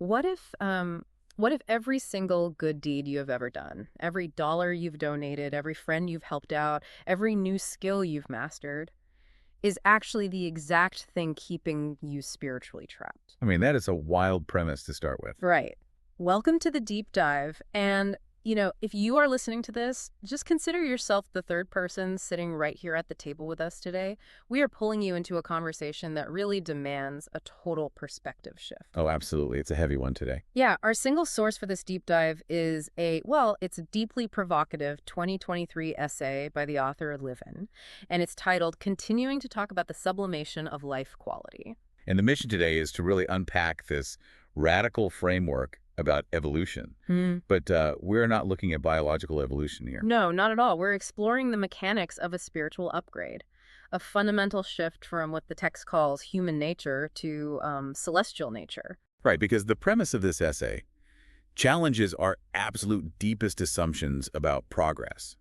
What if every single good deed you have ever done, every dollar you've donated, every friend you've helped out, every new skill you've mastered is actually the exact thing keeping you spiritually trapped? I mean, that is a wild premise to start with. Right. Welcome to the deep dive. And, if you are listening to this, just consider yourself the third person sitting right here at the table with us today. We are pulling you into a conversation that really demands a total perspective shift. Oh, absolutely. It's a heavy one today. Yeah, our single source for this deep dive is it's a deeply provocative 2023 essay by the author of Livin, and it's titled Continuing to Talk About the Sublimation of Life Quality. And the mission today is to really unpack this radical framework about evolution. But we're not looking at biological evolution here. No, not at all. We're exploring the mechanics of a spiritual upgrade, a fundamental shift from what the text calls human nature to celestial nature. Right, because the premise of this essay challenges our absolute deepest assumptions about progress.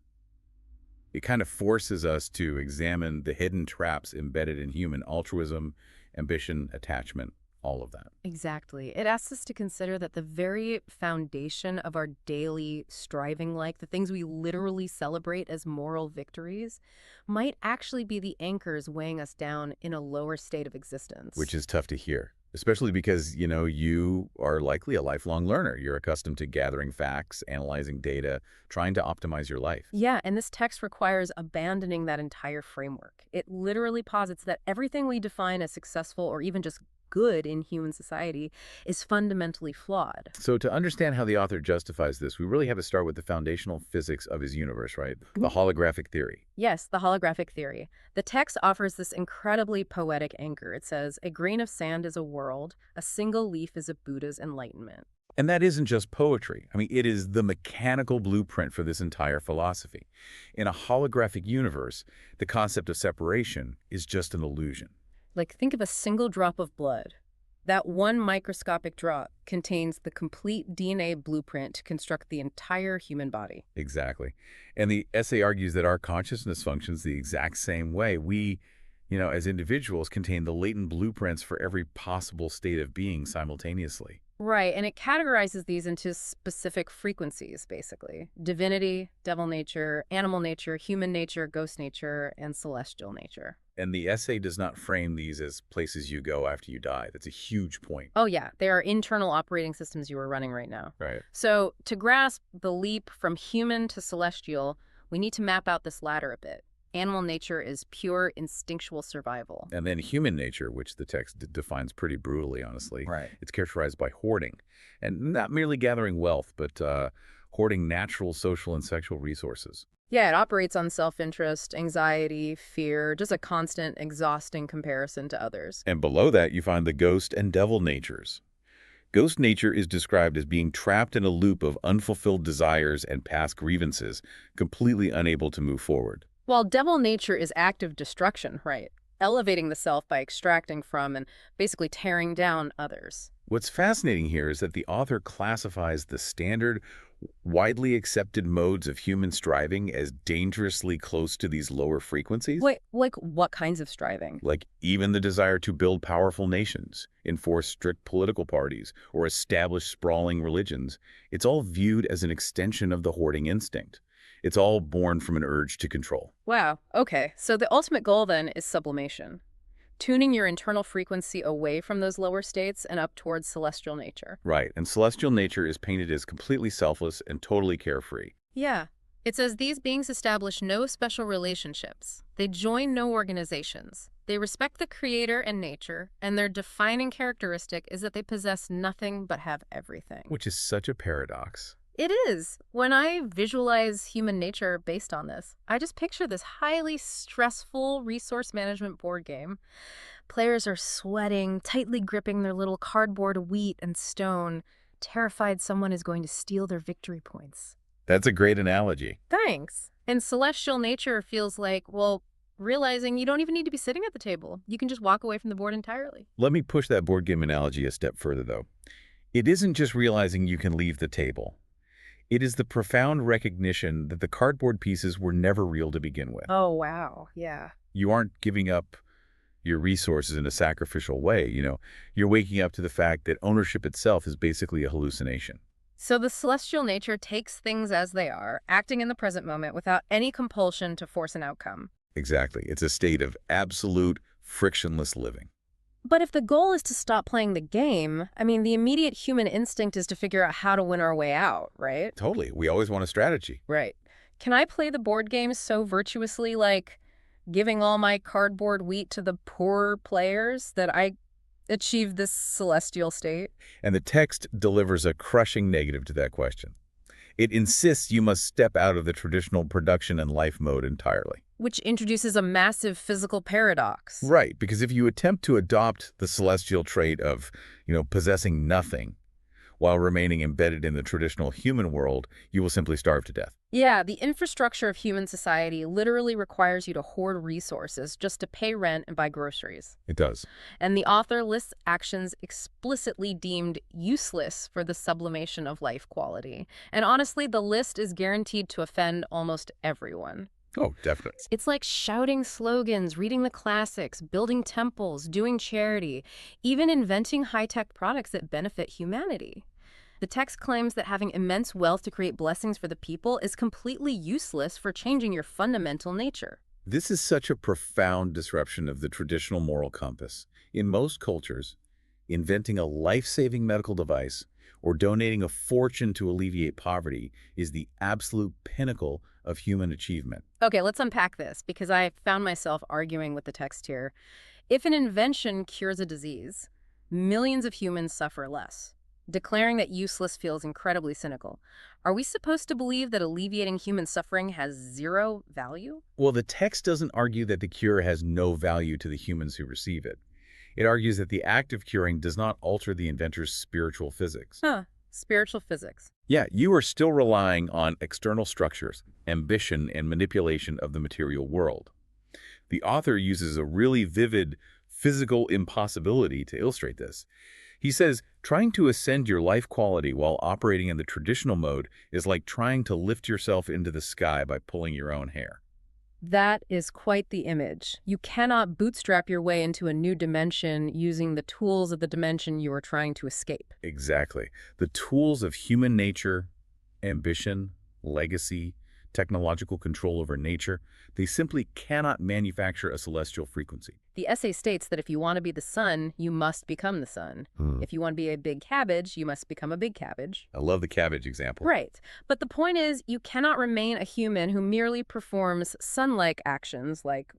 It kind of forces us to examine the hidden traps embedded in human altruism, ambition, attachment, all of that. Exactly. It asks us to consider that the very foundation of our daily striving, like the things we literally celebrate as moral victories, might actually be the anchors weighing us down in a lower state of existence. Which is tough to hear, especially because, you are likely a lifelong learner. You're accustomed to gathering facts, analyzing data, trying to optimize your life. Yeah, and this text requires abandoning that entire framework. It literally posits that everything we define as successful or even just good in human society is fundamentally flawed. So to understand how the author justifies this, we really have to start with the foundational physics of his universe, right? The holographic theory. Yes, the holographic theory. The text offers this incredibly poetic anchor. It says, a grain of sand is a world, a single leaf is a Buddha's enlightenment. And that isn't just poetry. I mean, it is the mechanical blueprint for this entire philosophy. In a holographic universe, the concept of separation is just an illusion. Like, think of a single drop of blood. That one microscopic drop contains the complete DNA blueprint to construct the entire human body. Exactly. And the essay argues that our consciousness functions the exact same way. We, as individuals, contain the latent blueprints for every possible state of being simultaneously. Right, and it categorizes these into specific frequencies, basically. Divinity, devil nature, animal nature, human nature, ghost nature, and celestial nature. And the essay does not frame these as places you go after you die. That's a huge point. Oh yeah, they are internal operating systems you are running right now. Right. So to grasp the leap from human to celestial, we need to map out this ladder a bit. Animal nature is pure instinctual survival. And then human nature, which the text defines pretty brutally, honestly. Right. It's characterized by hoarding. And not merely gathering wealth, but hoarding natural, social, and sexual resources. Yeah, it operates on self-interest, anxiety, fear, just a constant, exhausting comparison to others. And below that, you find the ghost and devil natures. Ghost nature is described as being trapped in a loop of unfulfilled desires and past grievances, completely unable to move forward. While devil nature is active destruction, right? Elevating the self by extracting from and basically tearing down others. What's fascinating here is that the author classifies the standard, widely accepted modes of human striving as dangerously close to these lower frequencies. Wait, like what kinds of striving? Like even the desire to build powerful nations, enforce strict political parties, or establish sprawling religions. It's all viewed as an extension of the hoarding instinct. It's all born from an urge to control. Wow, okay. So the ultimate goal then is sublimation. Tuning your internal frequency away from those lower states and up towards celestial nature. Right, and celestial nature is painted as completely selfless and totally carefree. Yeah. It says these beings establish no special relationships. They join no organizations. They respect the creator and nature, and their defining characteristic is that they possess nothing but have everything. Which is such a paradox. It is. When I visualize human nature based on this, I just picture this highly stressful resource management board game. Players are sweating, tightly gripping their little cardboard wheat and stone, terrified someone is going to steal their victory points. That's a great analogy. Thanks. And celestial nature feels like, realizing you don't even need to be sitting at the table. You can just walk away from the board entirely. Let me push that board game analogy a step further, though. It isn't just realizing you can leave the table. It is the profound recognition that the cardboard pieces were never real to begin with. Oh, wow. Yeah. You aren't giving up, your resources in a sacrificial way. You're waking up to the fact that ownership itself is basically a hallucination. So the celestial nature takes things as they are, acting in the present moment without any compulsion to force an outcome. Exactly. It's a state of absolute frictionless living. But if the goal is to stop playing the game, I mean, the immediate human instinct is to figure out how to win our way out, right? Totally. We always want a strategy. Right. Can I play the board game so virtuously, like giving all my cardboard wheat to the poorer players, that I achieve this celestial state? And the text delivers a crushing negative to that question. It insists you must step out of the traditional production and life mode entirely. Which introduces a massive physical paradox. Right, because if you attempt to adopt the celestial trait of, possessing nothing while remaining embedded in the traditional human world, you will simply starve to death. Yeah, the infrastructure of human society literally requires you to hoard resources just to pay rent and buy groceries. It does. And the author lists actions explicitly deemed useless for the sublimation of life quality. And honestly, the list is guaranteed to offend almost everyone. Oh, definitely. It's like shouting slogans, reading the classics, building temples, doing charity, even inventing high-tech products that benefit humanity. The text claims that having immense wealth to create blessings for the people is completely useless for changing your fundamental nature. This is such a profound disruption of the traditional moral compass. In most cultures, inventing a life-saving medical device or donating a fortune to alleviate poverty is the absolute pinnacle of human achievement. Okay, let's unpack this, because I found myself arguing with the text here. If an invention cures a disease, millions of humans suffer less. Declaring that useless feels incredibly cynical. Are we supposed to believe that alleviating human suffering has zero value? Well, the text doesn't argue that the cure has no value to the humans who receive it. It argues that the act of curing does not alter the inventor's spiritual physics. Huh. Spiritual physics. Yeah, you are still relying on external structures, ambition, and manipulation of the material world. The author uses a really vivid physical impossibility to illustrate this. He says, trying to ascend your life quality while operating in the traditional mode is like trying to lift yourself into the sky by pulling your own hair. That is quite the image. You cannot bootstrap your way into a new dimension using the tools of the dimension you are trying to escape. Exactly. The tools of human nature, ambition, legacy, technological control over nature, they simply cannot manufacture a celestial frequency. The essay states that if you want to be the sun, you must become the sun. If you want to be a big cabbage, you must become a big cabbage. I love the cabbage example. Right. But the point is, you cannot remain a human who merely performs sun-like actions like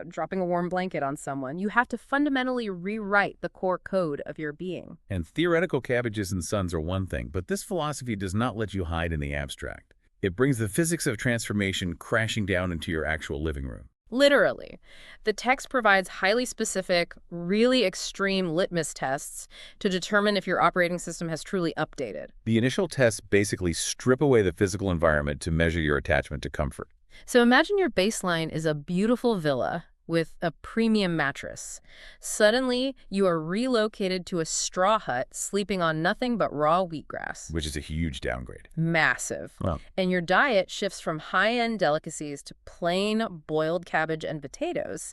dropping a warm blanket on someone. You have to fundamentally rewrite the core code of your being. And theoretical cabbages and suns are one thing, but this philosophy does not let you hide in the abstract. It brings the physics of transformation crashing down into your actual living room. Literally. The text provides highly specific, really extreme litmus tests to determine if your operating system has truly updated. The initial tests basically strip away the physical environment to measure your attachment to comfort. So imagine your baseline is a beautiful villa with a premium mattress. Suddenly, you are relocated to a straw hut, sleeping on nothing but raw wheatgrass. Which is a huge downgrade. Massive. Wow. And your diet shifts from high-end delicacies to plain boiled cabbage and potatoes.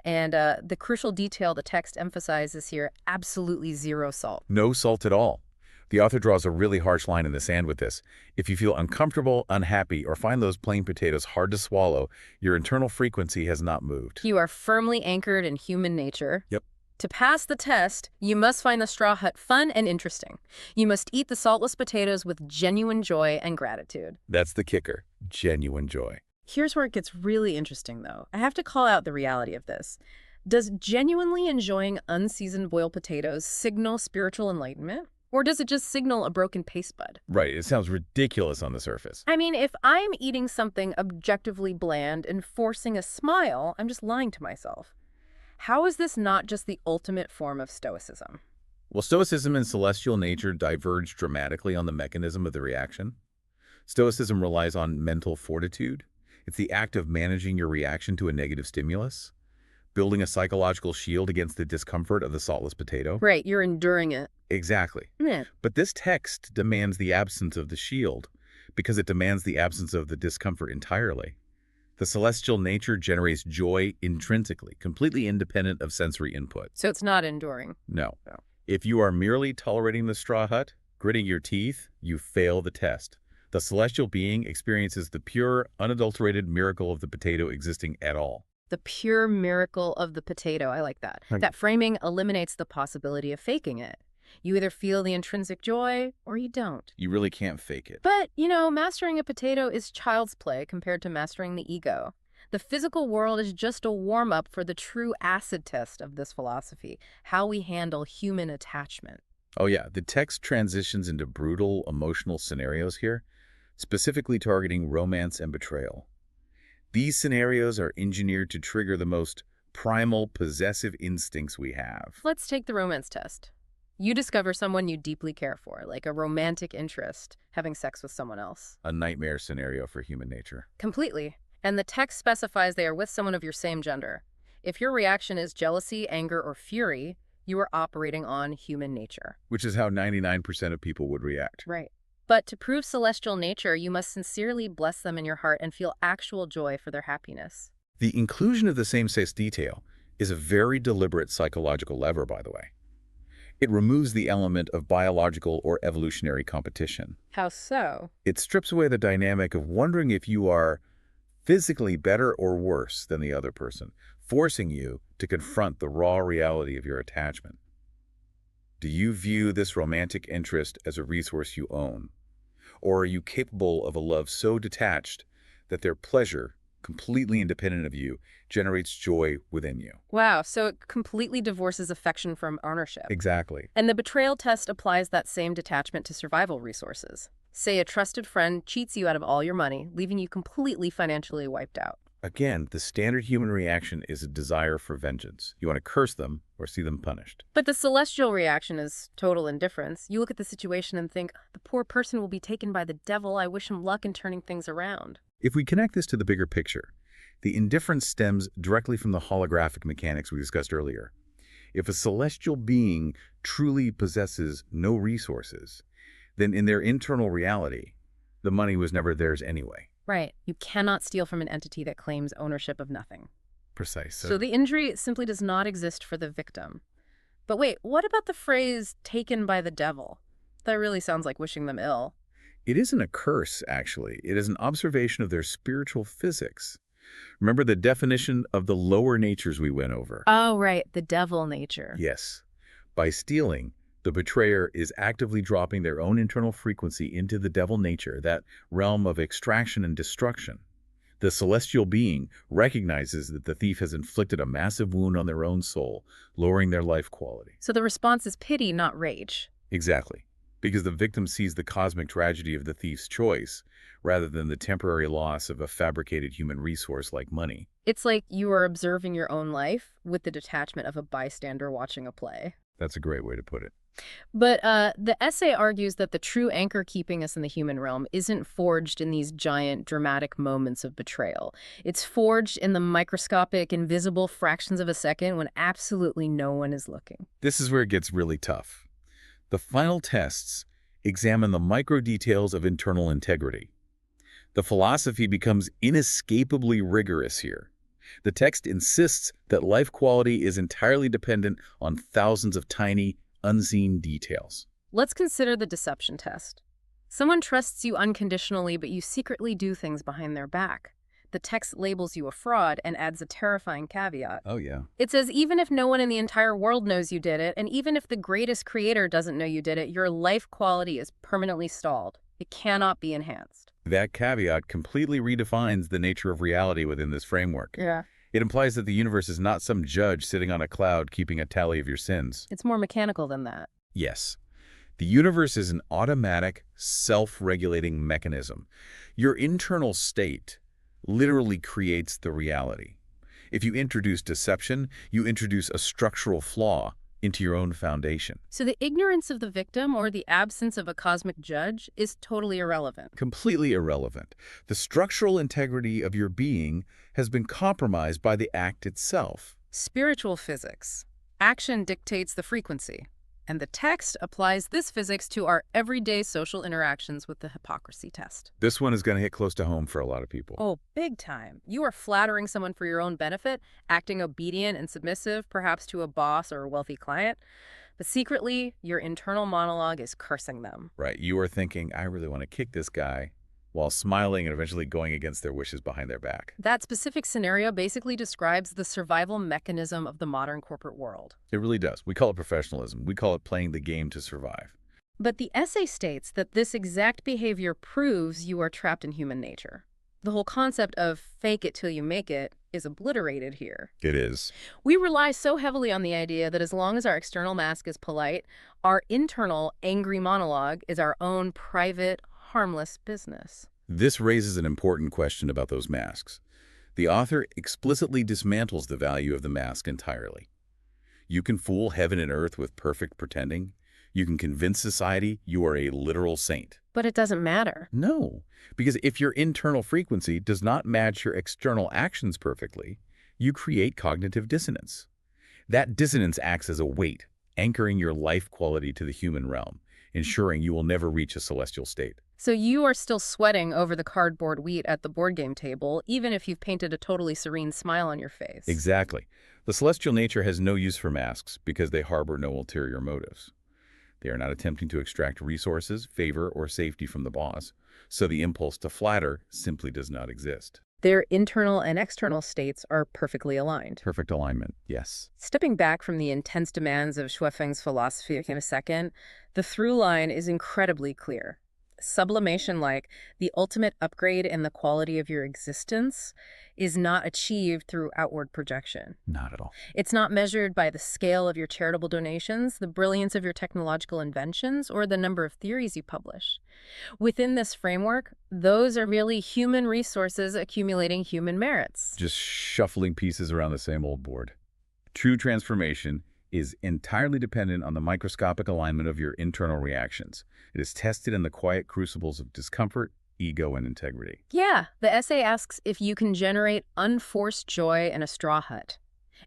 And the crucial detail the text emphasizes here, absolutely zero salt. No salt at all. The author draws a really harsh line in the sand with this. If you feel uncomfortable, unhappy, or find those plain potatoes hard to swallow, your internal frequency has not moved. You are firmly anchored in human nature. Yep. To pass the test, you must find the straw hut fun and interesting. You must eat the saltless potatoes with genuine joy and gratitude. That's the kicker. Genuine joy. Here's where it gets really interesting, though. I have to call out the reality of this. Does genuinely enjoying unseasoned boiled potatoes signal spiritual enlightenment? Or does it just signal a broken taste bud? Right, it sounds ridiculous on the surface. I mean, if I'm eating something objectively bland and forcing a smile, I'm just lying to myself. How is this not just the ultimate form of stoicism? Well, stoicism and celestial nature diverge dramatically on the mechanism of the reaction. Stoicism relies on mental fortitude. It's the act of managing your reaction to a negative stimulus, building a psychological shield against the discomfort of the saltless potato. Right, you're enduring it. Exactly. Yeah. But this text demands the absence of the shield because it demands the absence of the discomfort entirely. The celestial nature generates joy intrinsically, completely independent of sensory input. So it's not enduring. No. No. If you are merely tolerating the straw hut, gritting your teeth, you fail the test. The celestial being experiences the pure, unadulterated miracle of the potato existing at all. The pure miracle of the potato. I like that. Right. That framing eliminates the possibility of faking it. You either feel the intrinsic joy or you don't. You really can't fake it. But, mastering a potato is child's play compared to mastering the ego. The physical world is just a warm-up for the true acid test of this philosophy, how we handle human attachment. Oh yeah, the text transitions into brutal, emotional scenarios here, specifically targeting romance and betrayal. These scenarios are engineered to trigger the most primal, possessive instincts we have. Let's take the romance test. You discover someone you deeply care for, like a romantic interest, having sex with someone else. A nightmare scenario for human nature. Completely. And the text specifies they are with someone of your same gender. If your reaction is jealousy, anger, or fury, you are operating on human nature. Which is how 99% of people would react. Right. But to prove celestial nature, you must sincerely bless them in your heart and feel actual joy for their happiness. The inclusion of the same-sex detail is a very deliberate psychological lever, by the way. It removes the element of biological or evolutionary competition. How so? It strips away the dynamic of wondering if you are physically better or worse than the other person, forcing you to confront the raw reality of your attachment. Do you view this romantic interest as a resource you own? Or are you capable of a love so detached that their pleasure, completely independent of you, generates joy within you? Wow, so it completely divorces affection from ownership. Exactly. And the betrayal test applies that same detachment to survival resources. Say a trusted friend cheats you out of all your money, leaving you completely financially wiped out. Again, the standard human reaction is a desire for vengeance. You want to curse them or see them punished. But the celestial reaction is total indifference. You look at the situation and think, the poor person will be taken by the devil. I wish him luck in turning things around. If we connect this to the bigger picture, the indifference stems directly from the holographic mechanics we discussed earlier. If a celestial being truly possesses no resources, then in their internal reality, the money was never theirs anyway. Right. You cannot steal from an entity that claims ownership of nothing. Precise. So the injury simply does not exist for the victim. But wait, what about the phrase taken by the devil? That really sounds like wishing them ill. It isn't a curse, actually. It is an observation of their spiritual physics. Remember the definition of the lower natures we went over? Oh, right. The devil nature. Yes. By stealing, the betrayer is actively dropping their own internal frequency into the devil nature, that realm of extraction and destruction. The celestial being recognizes that the thief has inflicted a massive wound on their own soul, lowering their life quality. So the response is pity, not rage. Exactly. Because the victim sees the cosmic tragedy of the thief's choice, rather than the temporary loss of a fabricated human resource like money. It's like you are observing your own life with the detachment of a bystander watching a play. That's a great way to put it. But the essay argues that the true anchor keeping us in the human realm isn't forged in these giant, dramatic moments of betrayal. It's forged in the microscopic, invisible fractions of a second when absolutely no one is looking. This is where it gets really tough. The final tests examine the micro details of internal integrity. The philosophy becomes inescapably rigorous here. The text insists that life quality is entirely dependent on thousands of tiny, unseen details. Let's consider the deception test. Someone trusts you unconditionally, but you secretly do things behind their back. The text labels you a fraud and adds a terrifying caveat. Oh, yeah. It says even if no one in the entire world knows you did it, and even if the greatest creator doesn't know you did it, your life quality is permanently stalled. It cannot be enhanced. That caveat completely redefines the nature of reality within this framework. Yeah. It implies that the universe is not some judge sitting on a cloud keeping a tally of your sins. It's more mechanical than that. Yes. The universe is an automatic, self-regulating mechanism. Your internal state literally creates the reality. If you introduce deception, you introduce a structural flaw into your own foundation. So the ignorance of the victim or the absence of a cosmic judge is totally irrelevant. Completely irrelevant. The structural integrity of your being has been compromised by the act itself. Spiritual physics. Action dictates the frequency. And the text applies this physics to our everyday social interactions with the hypocrisy test. This one is going to hit close to home for a lot of people. Oh, big time. You are flattering someone for your own benefit, acting obedient and submissive, perhaps to a boss or a wealthy client. But secretly, your internal monologue is cursing them. Right. You are thinking, I really want to kick this guy, while smiling and eventually going against their wishes behind their back. That specific scenario basically describes the survival mechanism of the modern corporate world. It really does. We call it professionalism. We call it playing the game to survive. But the essay states that this exact behavior proves you are trapped in human nature. The whole concept of fake it till you make it is obliterated here. It is. We rely so heavily on the idea that as long as our external mask is polite, our internal angry monologue is our own private, harmless business. This raises an important question about those masks. The author explicitly dismantles the value of the mask entirely. You can fool heaven and earth with perfect pretending. You can convince society you are a literal saint. But it doesn't matter. No, because if your internal frequency does not match your external actions perfectly, you create cognitive dissonance. That dissonance acts as a weight, anchoring your life quality to the human realm, ensuring you will never reach a celestial state. So you are still sweating over the cardboard wheat at the board game table, even if you've painted a totally serene smile on your face. Exactly. The celestial nature has no use for masks because they harbor no ulterior motives. They are not attempting to extract resources, favor, or safety from the boss, so the impulse to flatter simply does not exist. Their internal and external states are perfectly aligned. Perfect alignment, yes. Stepping back from the intense demands of Shuofeng's philosophy in a second, the through line is incredibly clear. Sublimation, like the ultimate upgrade in the quality of your existence, is not achieved through outward projection. Not at all. It's not measured by the scale of your charitable donations, the brilliance of your technological inventions, or the number of theories you publish. Within this framework, those are really human resources accumulating human merits. Just shuffling pieces around the same old board. True transformation is entirely dependent on the microscopic alignment of your internal reactions. It is tested in the quiet crucibles of discomfort, ego, and integrity. Yeah, the essay asks if you can generate unforced joy in a straw hut.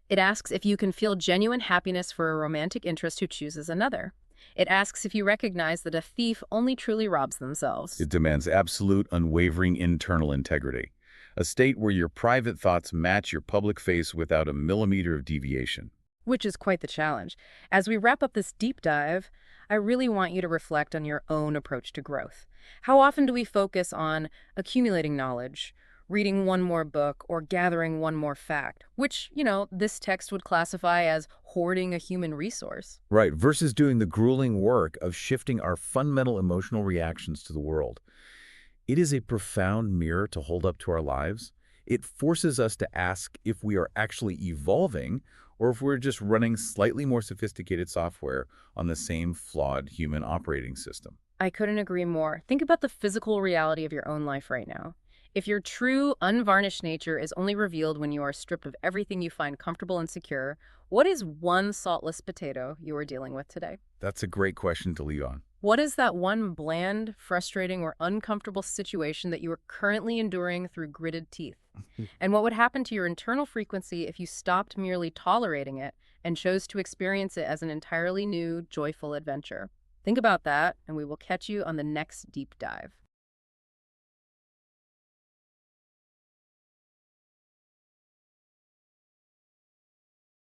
It asks if you can feel genuine happiness for a romantic interest who chooses another. It asks if you recognize that a thief only truly robs themselves. It demands absolute, unwavering internal integrity, a state where your private thoughts match your public face without a millimeter of deviation. Which is quite the challenge. As we wrap up this deep dive, I really want you to reflect on your own approach to growth. How often do we focus on accumulating knowledge, reading one more book, or gathering one more fact, which, this text would classify as hoarding a human resource? Right, versus doing the grueling work of shifting our fundamental emotional reactions to the world. It is a profound mirror to hold up to our lives. It forces us to ask if we are actually evolving or if we're just running slightly more sophisticated software on the same flawed human operating system. I couldn't agree more. Think about the physical reality of your own life right now. If your true, unvarnished nature is only revealed when you are stripped of everything you find comfortable and secure, what is one saltless potato you are dealing with today? That's a great question to leave on. What is that one bland, frustrating, or uncomfortable situation that you are currently enduring through gritted teeth? And what would happen to your internal frequency if you stopped merely tolerating it and chose to experience it as an entirely new, joyful adventure? Think about that, and we will catch you on the next deep dive.